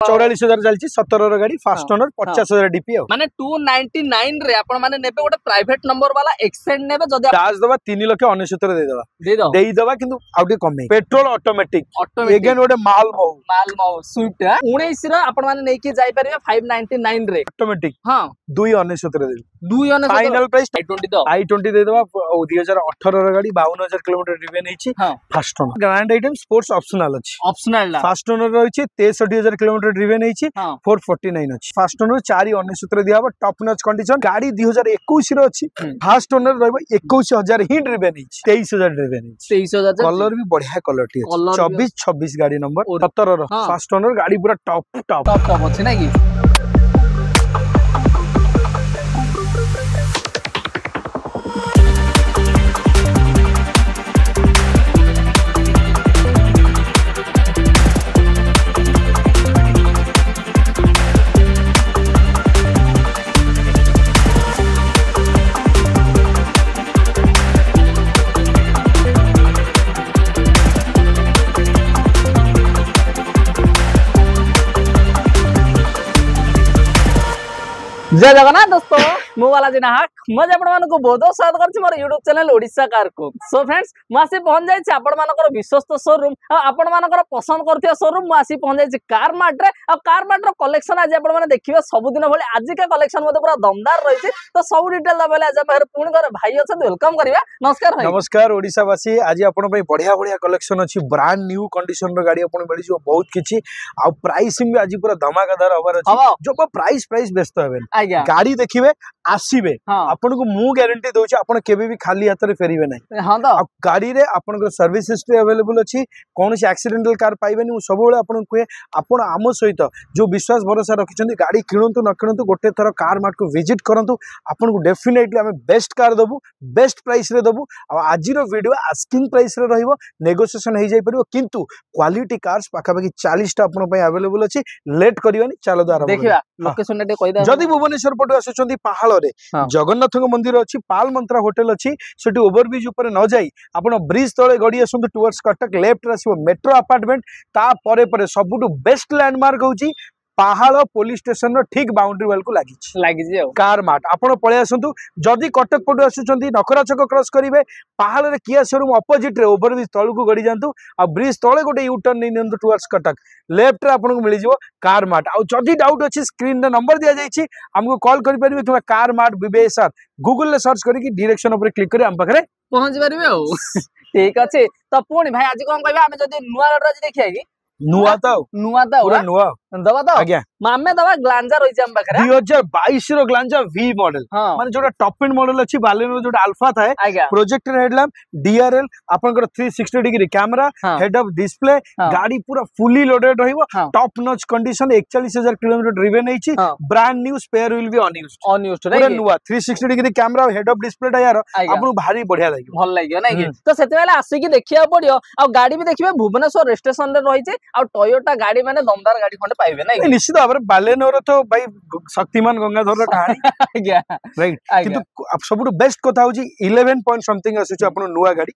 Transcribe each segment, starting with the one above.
44,000 चलची 17 गाड़ी fast owner 50,000 DP माने 299 रे आपण माने नेबे गोटे प्राइवेट नंबर वाला एक्सटेंड नेबे जदी चार्ज दबा 3,69,000 दे दबा किंतु आउटे कमे पेट्रोल ऑटोमेटिक एगेन गोटे माल मऊ स्विफ्ट 19 रे आपण माने नै के जाई परिबे 599 रे ऑटोमेटिक हां 2,69,000 दे 2,69,000 फाइनल प्राइस i20 दो i20 दे दबा 2018 र गाड़ी 52,000 किलोमीटर रिवेन हेची first owner Grand i ten sports optional अछि ऑप्शनल फास्ट ओनर रहिछि 63,000 किलोमीटर ड्रिवेन हेछि 449 अछि फास्ट ओनर 4,69 दियाबो टॉप नॉच कंडीशन गाड़ी 2021 रो अछि फास्ट ओनर रहबो 21,000 ही ड्रिवेन हेछि 23,000 ड्रिवेन हेछि 23,000 कलर भी बढ़िया कलर टी अछि 24 गाड़ी नंबर 17 रो फास्ट ओनर गाड़ी पूरा टॉप अछि ना की जय जगन्नाथ दोस्तों मु वाला जी नाहक मज आपण मानको बहुत स्वागत करछि मोर YouTube चैनल ओडिसा कार को सो फ्रेंड्स मासी पहुंच जाय छी आपण मानकर विश्वस्त शोरूम आपण मानकर पसंद करथिया शोरूम मासी पहुंच जाय छी कार मार्ट रे रो कलेक्शन आज आपण माने देखिबे सब दिन भले आज का कलेक्शन मते पूरा दमदार रहिछि तो सब डिटेल दबले आज बाहर पूर्ण कर भाई अछि वेलकम करिया नमस्कार भाई नमस्कार ओडिसा वासी आज आपण भाई बढ़िया कलेक्शन अछि ब्रांड न्यू कंडीशन रो गाड़ी आपण मिली जो बहुत किछि आ प्राइसिंग भी आज पूरा धमाकेदार होबार अछि जो प्राइस व्यस्त हेबे गाड़ी देखिबे आसीबे आपन को मु गारंटी दोछि आपन केबे भी खाली हाथ रे फेरिबे नै हां तो गाड़ी रे आपन को सर्विस हिस्ट्री अवेलेबल अछि कोन से एक्सीडेंटल कार पाइबेनी उ सब बेले आपन को आपन आम सहित जो विश्वास भरोसा रखिछन्ती गाड़ी किणंतु न किणंतु गोटे थर कार मार्ट को विजिट करंतु आपन को डेफिनेटली हमें बेस्ट कार दबु बेस्ट प्राइस रे दबु आ आज रो वीडियो आस्किंग प्राइस रे रहइबो नेगोशिएशन हे जाय परिबो किंतु क्वालिटी कार्स पाखा पाखी 40 टा आपन पय अवेलेबल अछि लेट करिवानी चलो दार देखिबा लोकेशन ने कहि दा जदी भुवनेश्वर पटो आसुचन्ती पहाड़ रे जगन्नाथ मंदिर अच्छी पाल मंत्रा होटल अच्छी सेठी ओवरब्रिज ऊपर न जाई आपण ब्रिज तळे गडी आसुंतु टुवर्ड्स कटक लेफ्ट आसीबो मेट्रो अपार्टमेंट ता परे परे सबुटु बेस्ट लैंडमार्क होची पहाड़ पुलिस स्टेशन रो ठीक बाउंड्री वाल को लागी कार मार्ट आपण पळे आसंतु जदी कटक पटु आसुचंती नखरा छक क्रॉस करिवे पहाड़ रे किया शोरूम ऑपोजिट रे ओवरब्रिज तळु को गडी जांतु आ ब्रिज तळे गोटे यू टर्न नै नियंतु टुवर्ड्स कटक लेफ्ट रे आपण को मिली जिवो कार मार्ट आ जदी डाउट अछि स्क्रीन रे नंबर दिया जायछि हमको कॉल करि परिबे तुम कार मार्ट विवेसर गूगल ले सर्च करी कि डायरेक्शन ऊपर क्लिक करी हम पाखरे पहुंच परिबे ओ ठीक अछि त पुणी भाई आज कोन कहबा हम जदी नुवा रोड रे देखिया कि नुवा तो पूरा नुवा दबा तो आज्ञा मामे दबा ग्लांजर होई हम बखरा 2022 रो ग्लांजर वी मॉडल माने जोटा टॉप एंड मॉडल अछि बालेनो जोटा अल्फा थाए प्रोजेक्टर हेडलैम्प डीआरएल आपनकर 360 degree camera head up display गाड़ी पूरा फुली लोडेड रहिबो top notch condition 41,000 kilometre driven हेछि ब्रांड न्यू स्पेयर व्हील भी अनयूज्ड पूरा नुवा 360 degree camera head up display टा यार आपन भारी बढ़िया लागियो भल लागियो नै कि तो सेते वाला आसी कि देखिया पड़ियो आ गाड़ी भी देखिबे भुवनेश्वर स्टेशन रे रहिছে आ टोयोटा गाड़ी माने दमदार गाड़ी खंडे पाइबे नै निश्चित भाबरे बालेनोर तो भाई शक्तिमान गंगाधर रा कहानी आज्ञा राइट किंतु सबुटु बेस्ट कथा होची 11 पॉइंट समथिंग आसुची आपन नुवा गाड़ी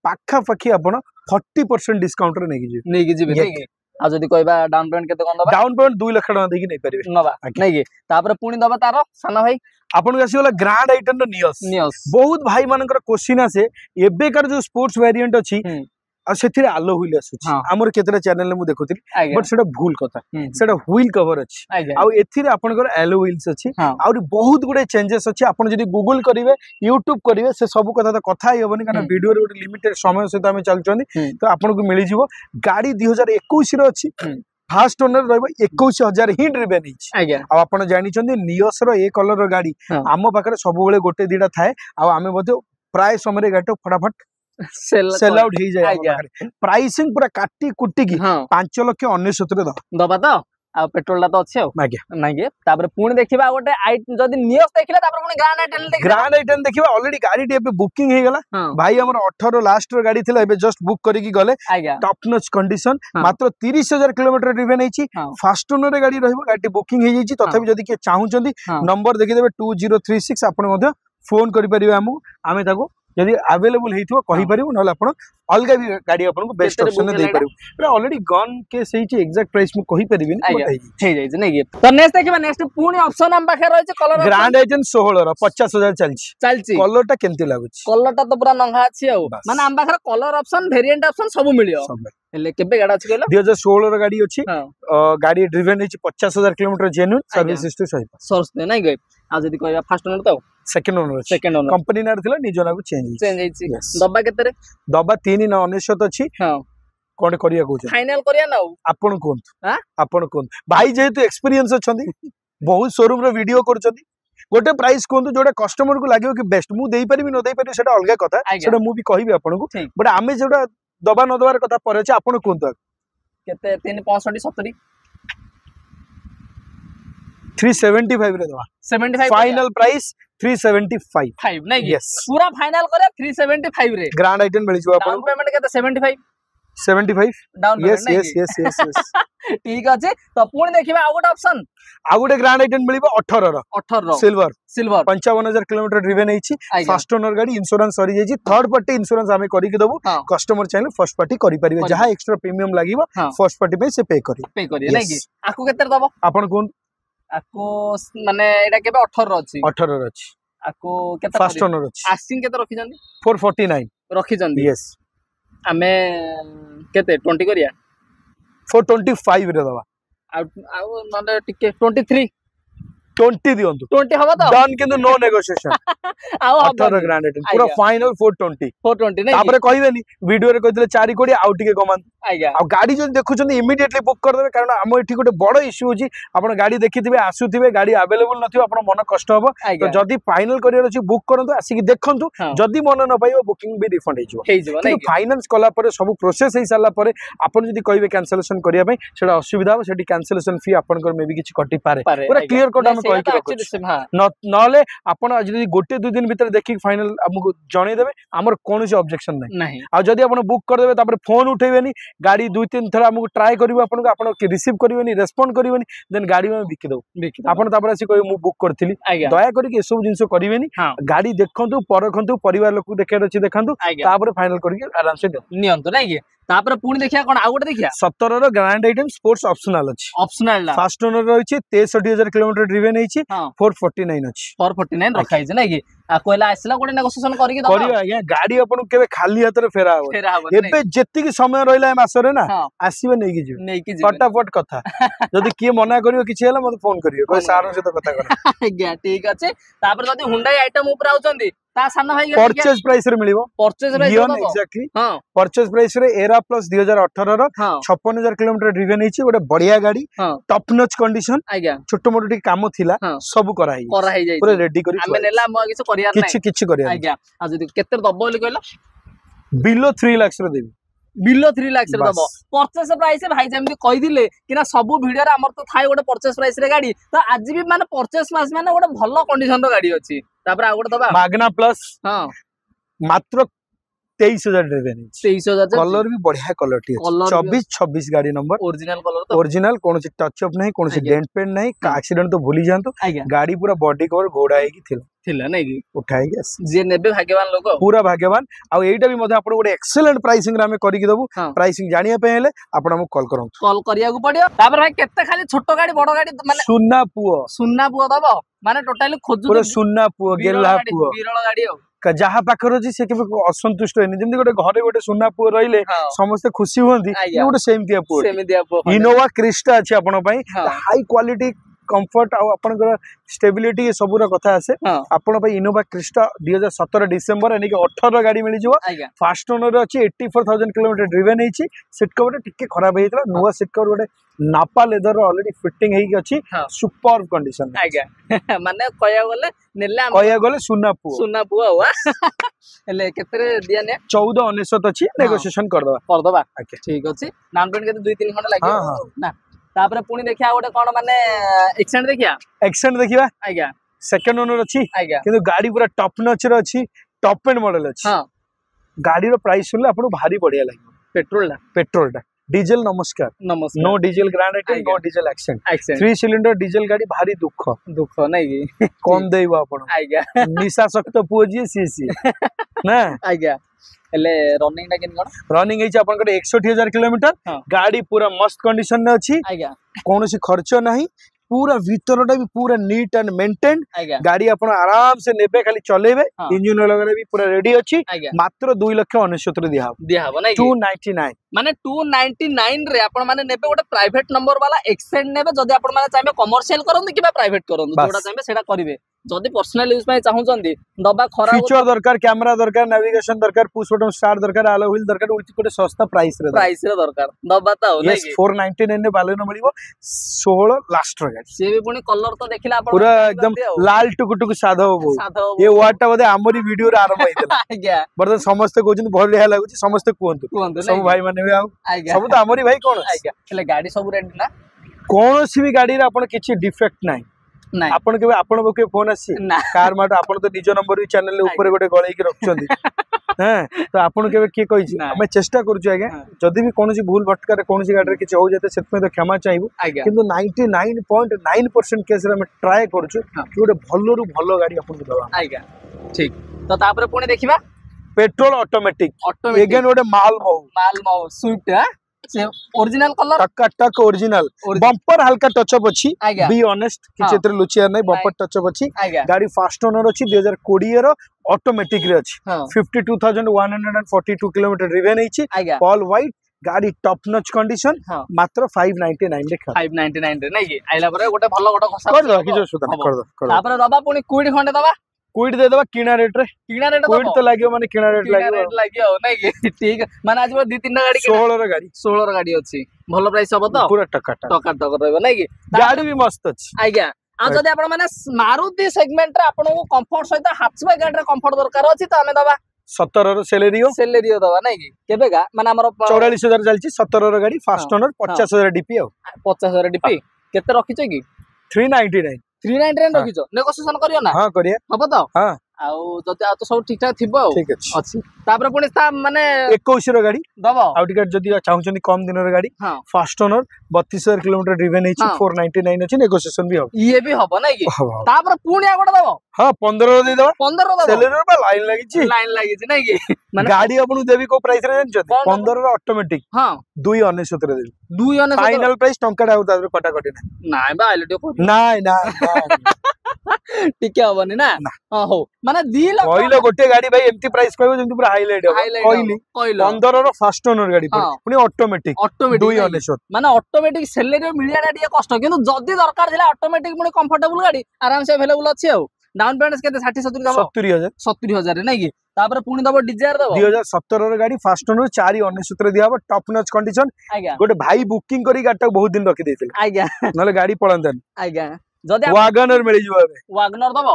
पाखा पाखी आपन 40% डिस्काउंट रे नेकी जिबे नै कि आ जदी कहबा डाउन पेमेंट केते कोन दबा डाउन पेमेंट 2 लाख टका देकी नै परिबे नबा नै कि तापर पुणी दबा तारो साना भाई आपन के आसीला ग्रैंड आइटम रो नियस बहुत भाई मानकर क्वेश्चन आसे एबे कर जो स्पोर्ट्स वेरिएंट अछि आ सेथिरे आलो व्हील आसुची हमर केतरा चैनल में मु देखुतिली बट सेटा भूल कथा सेटा व्हील कवर अछि आ एथिरे आपनकर एलो व्हील्स अछि आ बहुत गुडे चेंजेस अछि आपन जदी गूगल करिवे यूट्यूब करिवे से सब कथा त कथा हेबनी कारण वीडियो रे गोटे लिमिटेड समय सहित हम चलचनी तो आपन को मिली जिवो गाड़ी 2021 रो अछि फास्ट ओनर रहबो 21,000 ही ड्रिवेन हिच आ आपन जानि चंदी नियोस रो ए कलर रो गाड़ी आम पाखरे सब बेले गोटे दीटा थाए आ हमें बते प्राय समय गाड़ी फटाफट सेल आउट ही जाय प्राइसिंग पूरा काटी कुटी की 5,69,000 दबा तो आ पेट्रोल तो अच्छे नागे तापर पुणी देखिबा गोटे जदी नियस देखिला तापर पुणी ग्रैंड आइटम देखिबा ऑलरेडी गाड़ी टे बुकिंग हे गला भाई हमर 18 लास्ट रो गाड़ी थिला एबे जस्ट बुक करी की गले टॉप नॉच कंडीशन मात्र 30,000 किलोमीटर ड्रिवेन हेची फास्ट ओनर रे गाड़ी रहबो गाड़ी बुकिंग हे जेची तथापि जदी के चाहू चंदी नंबर देखि देबे 2036 आपण मध्य फोन करि परिबे हम आमे ताको जदि अवेलेबल हेइथिबो कहि परिबो नले आपण अलगा भी गाड़ी आपनको बेस्ट ऑप्शन दे परिबो एटा ऑलरेडी गन के सही ची एग्जैक्ट प्राइस मु कहि परिबिन बताइ हे जाय नै गे तो नेक्स्ट देखिबा नेक्स्ट पूर्ण ऑप्शन हम पाखे रहै छै कलर ग्रैंड आइटन 16 रो 50000 चलछि कलर टा केनते लागुछि कलर टा तो पूरा नंगा अछि आ माने हम पाखे कलर ऑप्शन वेरिएंट ऑप्शन सब मिलियो हेले केबे गाडा अछि कहलो 2016 रो गाड़ी अछि गाड़ी ड्रिवन अछि 50000 किलोमीटर जेन्युइन सर्विस हिस्ट्री सहित सोर्स नै गे आ जदि कहबा फर्स्ट ओनर तो सेकंड ओनर कंपनी नार थिला निजो ना चेंज हेछि दबा केते रे दबा 399 अछि हां कोन करिया कहू फाइनल करिया ना आपण कोन भाई जेहेतु एक्सपीरियंस अछंदी बहुत शोरूम रो वीडियो करछंदी गोटे प्राइस कोन जोडा कस्टमर को लागियो कि बेस्ट मु देई परिबि न देई परिबि सेटा अलगा कथा सेटा मु भी कहिबि आपण को बट आमे जेडा दबा न दबार कथा पर अछि आपण कोन केते 365 70 375 रे दवा 75 फाइनल प्राइस 375 नहीं यस पूरा फाइनल करे 375 रे ग्रैंड आइटन मिल जो डाउन पेमेंट केते 75 down yes yes yes yes yes ठीक अछि तो पुणी देखिबा आ गोटे ऑप्शन आ गोटे ग्रैंड आइटन मिलिबो 18 रो सिल्वर 55000 किलोमीटर ड्रिवन हेछि फर्स्ट ओनर गाड़ी इंश्योरेंस सरी जेछि थर्ड पार्टी इंश्योरेंस हमें करि के दबो कस्टमर चाहे फर्स्ट पार्टी करि परिबे जहा एक्स्ट्रा प्रीमियम लागिबो फर्स्ट पार्टी पे से पे करी नै कि आकु केते दबो आपण कोन आकु माने एटा केबे 18 रो अछि आकु केते फर्स्ट ओनर अछि आस्किंग केते रखि जंदी 449 रखि जंदी यस हमें केते 20 करिया 425 रे दवा आ नले टिके 23 20 दियंतु 20 हबा तो डन किंतु नो नेगोशिएशन आ 18 ग्रैंड आइटन पूरा फाइनल 420 नै तापरे कहिबेनी वीडियो रे कहितले 4 कोडी आउ टिके कमान आ गाड़ी जो देखुछन इमीडिएटली बुक कर देबे कारण हम एठी गोटे बड़ इश्यू होची आपण गाड़ी देखिथिबे आसुथिबे गाड़ी अवेलेबल नथिबो आपण मन कष्ट हबो तो जदी फाइनल करियर अछि बुक करंतु आसी कि देखंतु जदी मन न पाइबो बुकिंग भी रिफंड हे जिवो नै फाइनेंस कला परे सब प्रोसेस हे साला परे आपण जदी कहिबे कैंसलेशन करिया पई सेडा असुविधा हो सेडी कैंसलेशन फी आपनकर मे भी किछि कटि पारे पूरा क्लियर कट हम कहि के नले आपण जदी गोटे 2 दिन भीतर देखि फाइनल हमकु जणे देबे हमर कोनोसी ऑब्जेक्शन नै आ जदी आपण बुक कर देबे तापर फोन उठेबेनी गाड़ी 2-3 थरा हमकु ट्राई करिवो आपन रिसीव करिवेनी रेस्पोंड करिवेनी देन गाड़ी में बिकि दो आपन तापर आसी कहि मु बुक करथिली दया करी के सब जिंस करिवेनी गाड़ी देखंतु परखंतु परिवार लोक देखेर अछि देखंतु तापर फाइनल करि के आराम से नियंतु नै के तापर पुणी देखिया कोन आ गोटे देखिया 17 रो ग्रैंड आइटन स्पोर्ट्स ऑप्शनल अछि ऑप्शनल फर्स्ट ओनर रहै छै 63000 किलोमीटर ड्रिवन है छी 449 अछि 449 रखाइ छै नै कि आ कोइला आसला गोटे नेगोशिएशन करि के करियो आज्ञा गाड़ी अपन केबे खाली हाथ रे फेरा हो एबे जेति की समय रहिला मास रे ना आसीबे नै कि जी फटाफट कथा जदी की मना करियो किछि हैला मते फोन करियो कोइ सार से तो कथा कर आज्ञा ठीक अछि तापर जदी हुंडई आइटम ऊपर आउचंदी ता साना भाई परचेज प्राइस रे मिलिबो परचेज प्राइस रे एग्जैक्टली हां परचेज प्राइस रे एरा प्लस 2018 रो 56000 किलोमीटर ड्रिवन हिची गोटे बढ़िया गाड़ी टॉप नॉच कंडीशन आज्ञा छोटो मोटो काम थिला सब करा जाय पूरा रेडी करी हमें नेला म किछ करिया नै किछ करिया आज्ञा आ जदी केते दबो बोली कहला बिलो 3 लाख रे देबी बिलो 3 लाख रे दबो परचेज प्राइस भाई जेमति कहि दिले कि ना सब वीडियो रे हमर तो थाय गोटे परचेज प्राइस रे गाड़ी तो आज भी माने परचेज मास माने गोटे भलो कंडीशन रो गाड़ी अछि तापर आ गोटे दबा मागना प्लस हां मात्र 23000 ड्रिवन 23000 कलर भी बढ़िया कलर टी 24 26 गाड़ी नंबर ओरिजिनल कलर तो ओरिजिनल कोन से टच अप नहीं कोन से डेंट पेंट नहीं का एक्सीडेंट तो भूली जानतो गाड़ी पूरा बॉडी कवर घोड़ा है की थिला नहीं की उठाई गस जे नेबे भाग्यवान लोग पूरा भाग्यवान आ एटा भी मधे आपण गोटे एक्सीलेंट प्राइसिंग रे हमें करि के दबु प्राइसिंग जानिया पे हेले आपण हम कॉल करन कॉल करिया को पड़ियो तापर भाई केते खाली छोटो गाड़ी बड़ो गाड़ी माने सुन्ना पुओ दबो माने टोटली खोजु पूरा सुन्ना पुओ गेला पुओ बिरळ गाड़ी हो जहा पाखर अछि से केबे असंतुष्ट होनी जेमति गोटे घरे गोटे सुन्ना पुओ रहिले समस्त खुशी होंदी ये गोटे सेमतिया पुओ इनोवा क्रिस्टा अछि आपण पई हाई क्वालिटी कंफर्ट आ आपनकर स्टेबिलिटी ये सबुरा कथा आसे आपण पई इनोवा क्रिस्टा 2017 डिसेंबर एनी 18 गाड़ी मिली जिवो फर्स्ट ओनर अछि 84000 किलोमीटर ड्रिवन हेछि सीट कवर टिके खराब हेतला नुवा सीट कवर गोटे नापा लेदर ऑलरेडी फिटिंग हेइ अछि सुपर कंडीशन आज्ञा माने कया गले सुन्ना पुओ हुआ एले केतरे दिया ने 1499 अछि नेगोशिएशन कर दबा ठीक अछि नाम पेंट के 2-3 घंटा लागियो ना तापर पुणी देखिया गोटे कोन माने एक्सेंट देखिया आज्ञा सेकंड ओनर अछि किंतु गाड़ी पूरा टॉप नॉच रे अछि टॉप एंड मॉडल अछि गाड़ी रो प्राइस सुनले आपन भारी बढ़िया लागियो पेट्रोल टा डीजल नमस्कार नो डीजल ग्रैंड आइटम no diesel Xcent 3 cylinder diesel गाड़ी भारी दुख नहीं कौन देइबो आपण आज्ञा निशा शक्त पुओ जी सी ना आज्ञा एले रनिंग टा केन कोन रनिंग हेछि आपन को 61,000 किलोमीटर गाड़ी पूरा मस्त कंडीशन में अछि आज्ञा कोनोसी खर्च नाही पूरा भीतरटा भी पूरा नीट एंड मेंटेन गाड़ी अपन आराम से नेबे खाली चलेबे इंजन वगैरह भी पूरा रेडी अछि मात्र 2,69,000 दिया हो नहीं 299 माने 299 रे अपन माने नेबे गोटे प्राइवेट नंबर वाला एक्सेंट नेबे जदी अपन माने चाहे कमर्शियल करन कि प्राइवेट करन जोडा चाहे सेटा करिवे जदी पर्सनल यूज में चाहू चंदी दबा खरा फीचर दरकार कैमरा दरकार नेविगेशन दरकार पुश बटन स्टार्ट दरकार आलो व्हील दरकार उठी कोटे सस्ता प्राइस रे दरकार दबा ता हो नहीं 499 ने बालेनो मिलिबो 16 लास्ट रे से भी पुनी कलर तो देखिला अपन पूरा एकदम लाल टुकुटुक साधव बो ये वर्ड टा बदे हमरी वीडियो रे आरंभ होइतला आज्ञा बर्तन समस्त कहउछन बढ़िया लागुची समस्त कुहंतु सब भाई माने भी आ सब तो हमरी भाई कोन आज्ञा ले गाड़ी सब रेडी ना कोनोसी भी गाड़ी रे अपन किछि डिफेक्ट नाही आपण के आपण बके फोन आसी कार माट आपण तो निज नंबर भी चैनल ऊपर गोटे गळई के रखछंदी हैं तो आपण के के कहि छी हमें चेष्टा करू छी आगे जदी भी कोनोसी भूल भटका रे कोनोसी गाड़ी रे किछि हो जाते सेत में तो क्षमा चाहिबो किंतु 99.9% केस रे हम ट्राई करू छी कि गोटे भलो रु भलो गाड़ी आपण के दवा आज्ञा ठीक तो तापर पुणी देखिबा पेट्रोल ऑटोमेटिक अगेन गोटे माल मऊ स्विफ्ट ओरिजिनल कलर टक ओरिजिनल बम्पर हल्का टचअप अछि बी ऑनेस्ट कि क्षेत्र लुचिया नै बम्पर टचअप अछि गाड़ी फास्ट ओनर अछि 2020 रो ऑटोमेटिक रे अछि 52,142 किलोमीटर ड्रिवेन अछि ऑल व्हाइट गाड़ी टॉप नॉच कंडीशन मात्र 599 लिखा 599 रे नै कि आइला परे गोटे भलो गोटे खसा कर दो कि जो सुधा कर दो तापर दबा पुनी कुइड खंडे दबा कुइड दे दबा किना रेट कुइड तो लागियो माने किना रेट लागियो नै कि ठीक माने आज 2-3 गाड़ी 16 रो गाड़ी अछि भलो प्राइस हबो तो पूरा टका रहबो नै कि गाड़ी भी मस्त अछि आज्ञा आ जदि आपण माने मारुति सेगमेंट रे आपण को कंफर्ट सहित हैचबैक गाड़ी रे कंफर्ट दरकार अछि त हमें दबा 17 रो सेलेरियो दबा नै कि केबेगा माने हमर 44,000 चलछि 17 रो गाड़ी फास्ट ओनर 50,000 डीपी आ 50,000 डीपी केते रखिछ कि 399 399 रखिछ नेगोशिएशन करियो ना हां करिया हबो तो हां आउ जति आ तो सब ठीक ठाक थिबो ठीक अछि तापर पुनी ता माने 21 रो गाड़ी दबो आउ टिकट जदी चाहउछनी कम दिन रो गाड़ी फास्ट ओनर 32,000 किलोमीटर ड्रिवेन अछि 499 अछि नेगोशिएशन भी हो ये भी हबो नै कि तापर पुनी आ गोटे दबो हां 15 रो दे दबो 15 रो दबो सेलेरियो बा लाइन लागी छी नै कि माने गाड़ी आपन देबी को प्राइस रे जानछत 15 रो ऑटोमेटिक हां 299 रे देबी 299 फाइनल प्राइस टंका डाउ तापर कटा कटी नाइ बा आइले तो नाइ टिके हबनी ना हां हो माने 2 लाख कहलो गोटे गाड़ी भाई एम्ति प्राइस कहबो जेंति पूरा हाईलाइट कहली 15 रो फास्ट ओनर गाड़ी पुनी ऑटोमेटिक 299 माने ऑटोमेटिक सेलेरियो मिलियाडा दिए कष्ट किंतु जदी दरकार थिला ऑटोमेटिक पुनी कंफर्टेबल गाड़ी आराम से अवेलेबल अछि आ डाउन पेमेंट केते 60-70 दबो 70000 रे नै कि तापर पुनी दबो डिजायर दबो 2017 रो गाड़ी फास्ट ओनर 499 रे दियाबो टॉप नॉच कंडीशन गोटे भाई बुकिंग करी गाड़ी बहुत दिन रखि देथिले आज्ञा नले गाड़ी पळंतन आज्ञा जदी वागनर मिली जबो वागनर दबो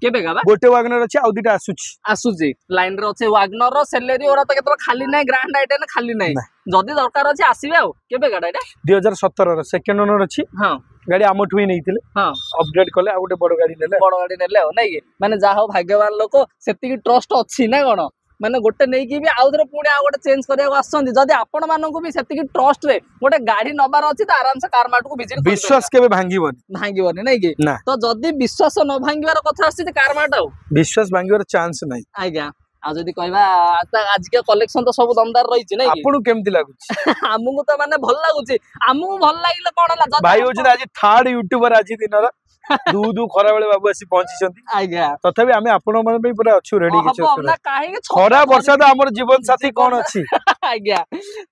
केबे गाबा गोटे वागनर अछि आ दुटा आसुची लाइन रे अछि वागनर रो सेलेरी ओरा त केतरा खाली नै ग्रैंड आइटम खाली नै जदी दरकार अछि आसीबे आ केबे गाडा एटा 2017 रो सेकंड ओनर अछि हां गाड़ी आमठु ही नैथिले हां अपग्रेड करले आ गोटे बड़ गाड़ी नेले हो नै माने जा हो भाग्यवान लोक सेति की ट्रस्ट अछि ना कोन माने गोटे नै कि भी आउथरे पुणी आ गोटे चेंज करिया आछन जदी आपण मानन को भी सेति की ट्रस्ट रे गोटे गाड़ी नबार अछि त आराम से कार मार्ट को विजिट विश्वास केबे भांगीबनी नै कि तो जदी विश्वास न भांगीबार कथा अछि त कार मार्ट आ विश्वास भांगीबार चांस नै आज्ञा आ जदी कहबा आज के कलेक्शन तो सब दमदार रही छी नै आपन केमति लागु छी हमहु तो माने भल लागु छी हमहु भल लागिले कोन होला भाई हो जे आज थर्ड यूट्यूबर आज दिनर दू खरा बेले बाबू आसी पहुंची छथि आज्ञा तथापि आमे आपण मन पे पूरा अछु रेडी किछ ना काहे खरा वर्षा तो हमर जीवन साथी कोन अछि आज्ञा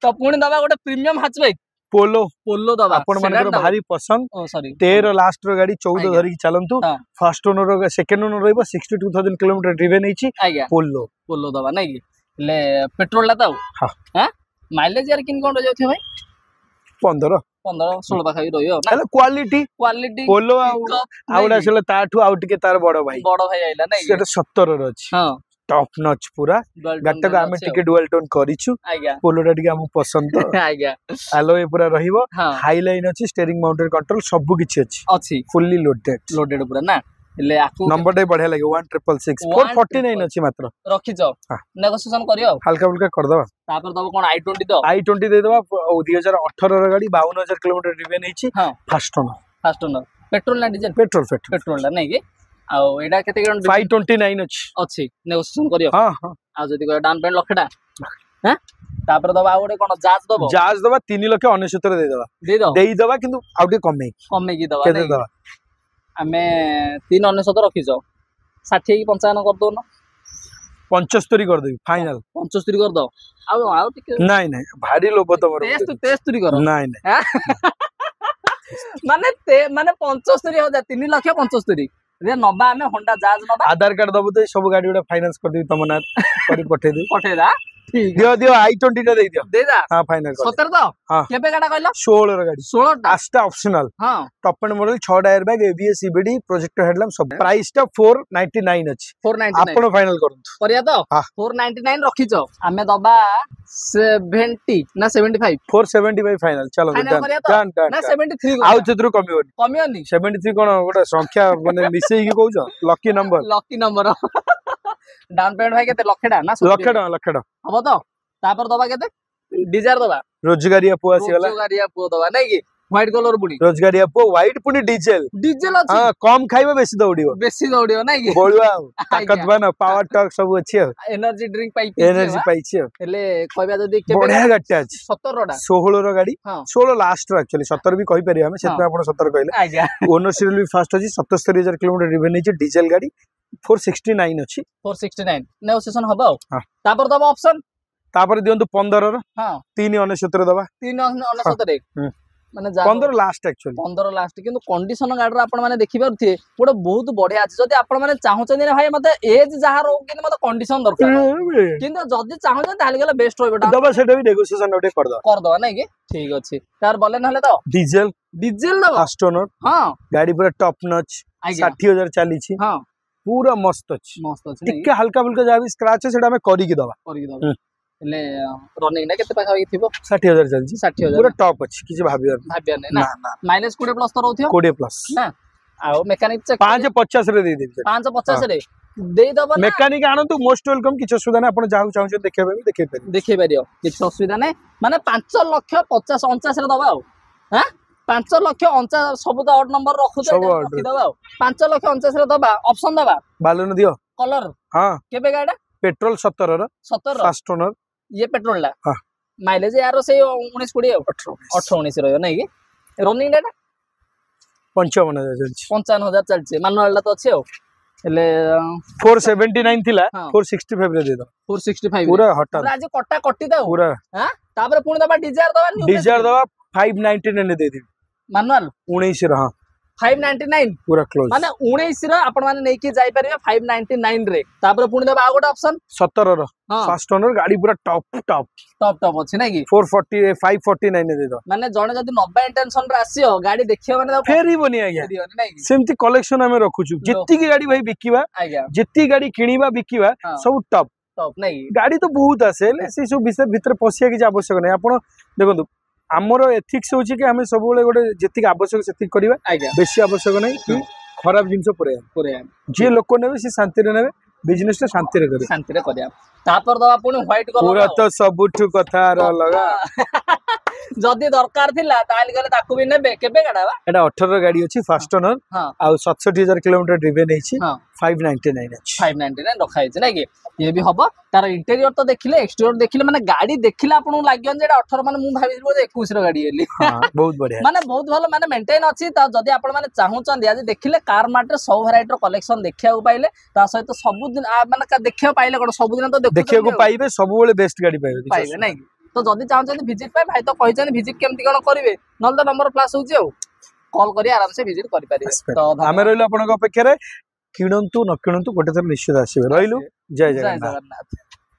तो पुणी दबा गोटे प्रीमियम हैचबैक पोलो दबा आपण मन भारी पसंद 13 लास्ट रो गाड़ी 14 धरि चलंतु फर्स्ट ओनर रो सेकंड ओनर रहबो 62000 किलोमीटर ड्रिवेन हिची पोलो दबा नै ले पेट्रोल ला ताऊ हां माइलेज यार किन कोन रजो थे भाई 15-16 पाखा रहियो ना क्वालिटी पोलो आउडा सेले ताठू आउ टिके तार बड़ भाई आइला नै सेटा 17 रो अछि हां टॉप नॉच पूरा गाटा को आमे टिके डुअल टोन करिछु पोलोटा टिके हम पसंद आज्ञा एलोय पूरा रहिबो हाई लाइन अछि स्टीयरिंग माउंटेड कंट्रोल सब किछि अछि फुल्ली लोडेड पूरा ना ले आकु नंबर डे बढ़िया लागे 1666 449 अछि मात्र रखि जाओ नेगोशिएशन करियो हल्का फुल्का कर दबा तापर दबो कोन i20 दो i20 दे दबा 2018 र गाड़ी 52000 किलोमीटर रिवेन हिची फास्ट ओनर पेट्रोल ना डीजल पेट्रोल नै कि आ एडा केते 529 अछि नेगोशिएशन करियो हां आ जदी को डाउन पेमेंट लखडा हैं तापर दबा आउडे कोन जाज दबा 3 लाख 69 देई दबा किंतु आउडे कमे की दबा केते दबा हमें 369 रखी जाओ 60 की 55 कर दो ना 75 कर देबी फाइनल 75 कर दो आउ टिके नहीं भारी लोभ तमर 63 कर नहीं माने 75000 3 लाख 75 रे नबा हमें होंडा जाज नबा आधार कार्ड दबो तो सब गाड़ी उडा फाइनेंस कर देबी तमना करी पठे दा ठीक दियो i20 टा दे दा हां फाइनल कर 17 तो केबे गाडा कहलो 16 र गाड़ी 16 टा आस्टा ऑप्शनल हां top and model 6 tyre bag ABS CBD projector headlamp सब प्राइस टा 499 अछि 499 आपण फाइनल करंतु करिया तो 499 रखी छ हमें दबा 70 ना 75 475 फाइनल चलो डन ना 73 आउ चतुरु कमियोनी 73 कोन गोटा संख्या माने मिसेई की कहउछ लकी नंबर डाउन पेमेंट भाई केते लखडा ना लखडा हबो तो तापर दबा केते डिजायर दबा रोजगारिया पो आसी गला रोजगारिया पो दबा नै कि व्हाइट कलर पुनी रोजगारिया पो व्हाइट पुनी डीजल अछि हां कम खाइबो बेसी दौड़ियो नै कि बोलवा ताकत बना पावर टॉर्क सब अछि एनर्जी ड्रिंक पाई छी हेले कहबा जदी के बढ़िया गाड़ी अछि 17 रा 16 रो गाड़ी 16 लास्ट रो एक्चुअली 17 भी कहि परिया हम सेत आपण 17 कहले आज्ञा ओनरशिप भी फास्ट अछि 77000 किलोमीटर रिवेन अछि डीजल गाड़ी 469 अछि 469 नेगोशिएशन हबो तापर दबा ऑप्शन तापर दियंतु 15 रो हां 369 दबा 369 माने 15 लास्ट एक्चुअली 15 लास्ट किंतु कंडीशन गाड़ी आपण माने देखि परथि गोटे बहुत बढ़िया अछि जदी आपण माने चाहुचनी रे भाई मते एज जहा रो किंतु मते कंडीशन दरकार किंतु जदी चाहुचन ताले गेला बेस्ट होइबो दबा सेटा भी नेगोशिएशन ओटे कर दो नै कि ठीक अछि तार बोले नहले तो डीजल दबा फास्ट ओनर हां गाड़ी पूरा टॉप नॉच 60000 चली छी हां पूरा मस्त अछि टिके हल्का फुल्का जा भी स्क्रैच सेटा में करी के दबा ले रनिंग ना केते पाखा थिबो 60000 चलछि 60000 पूरा टॉप अछि किछ भाबिया ना माइलेज 20 प्लस तो रहथियो 20 प्लस ना आ मैकेनिक चेक 550 रे दे देबे 550 रे दे दबो ना मैकेनिक आनंतु मोस्ट वेलकम किछ असुविधा ना आपण जाहु चाहू देखे परियो किछ असुविधा नै माने 5 लाख 50 49 रे दबा हां 5 लाख 49 सब तो ऑड नंबर रखु रखि दबा 5 लाख 49 रे दबा ऑप्शन दबा बालून दियो कलर हां केबे गाडा पेट्रोल 17 रो फास्ट ओनर ये पेट्रोल ला हां माइलेज यार से 19 20 18 19 रहियो नै कि रनिंग डेटा 55000 चलछि 55000 चलछि मानुअल ला तो अछि हेले 479 थिला 465 रे दे दो 465 पूरा हटा पूरा आज कटा कट्टी दो पूरा हां तापर पुणी दबा डिजायर दबा 599 ने दे दे मानुअल 19 रे हां 599 पूरा क्लोज माने 19 रे आपण माने नै कि जाई परिबे 599 रे तापर पुणी दबा आ गोटे ऑप्शन 17 रो फास्ट ओनर गाड़ी पूरा टॉप अछि नै कि 440 549 ने दे दो माने जणे जदी 90 इंटेंशन रे आसियो गाड़ी देखियो माने फेरी बनी आज्ञा सेमती कलेक्शन हमें रखुछु जेत्ती की गाड़ी भाई बिकिबा आज्ञा जेत्ती गाड़ी किनिबा बिकिबा सब टॉप नै गाड़ी तो बहुत आसे से सब भीतर पसिया कि आवश्यक नै आपण देखंतु हमरो एथिक्स होची कि हमें सब बेले गोटे जेतिक आवश्यक सेतिक करबा बेसी आवश्यक नै कि खराब जिंस पुरे जे लोक नेबे से शांति रे नेबे बिजनेस शांति रे करिया तापर दवा पुणी व्हाइट कलर पूरा तो सबुठु कथा रो लगा जदी दरकार थिला ताल गले ताकू भी नेबे केबे गाडाबा एटा 18 गाड़ी अछि फास्ट ओनर आ 67000 किलोमीटर ड्रिवेन हेछि 599 अछि 599 रखाइ छै नै कि ये भी हबो तार इंटीरियर तो देखिले एक्सटीरियर देखिले माने गाड़ी देखिले आपन लागियन जे 18 माने मु भाबिबो जे 21 रो गाड़ी एली बहुत बढ़िया माने बहुत भलो माने मेंटेन अछि ता जदी आपन माने चाहुचन आज देखिले कार मार्ट रे सब वैरायटी रो कलेक्शन देखिया पाइले ता सहित सब दिन माने देखिया पाइले कोन सब दिन तो देखिया को पाइबे सब बेले बेस्ट गाड़ी पाइबे नै तो जदी चाहुचन विजिट पाइ भाई तो कहिचन विजिट केमति कोन करिवे नल तो नंबर फ्लैश होउची आ कॉल करी आराम से विजिट करि पारिबे तो हमें रहिलो आपन को अपेक्षा रे किणंतु न किणंतु गोटे थर निश्चित आसीबे रहिलो जय जगन्नाथ।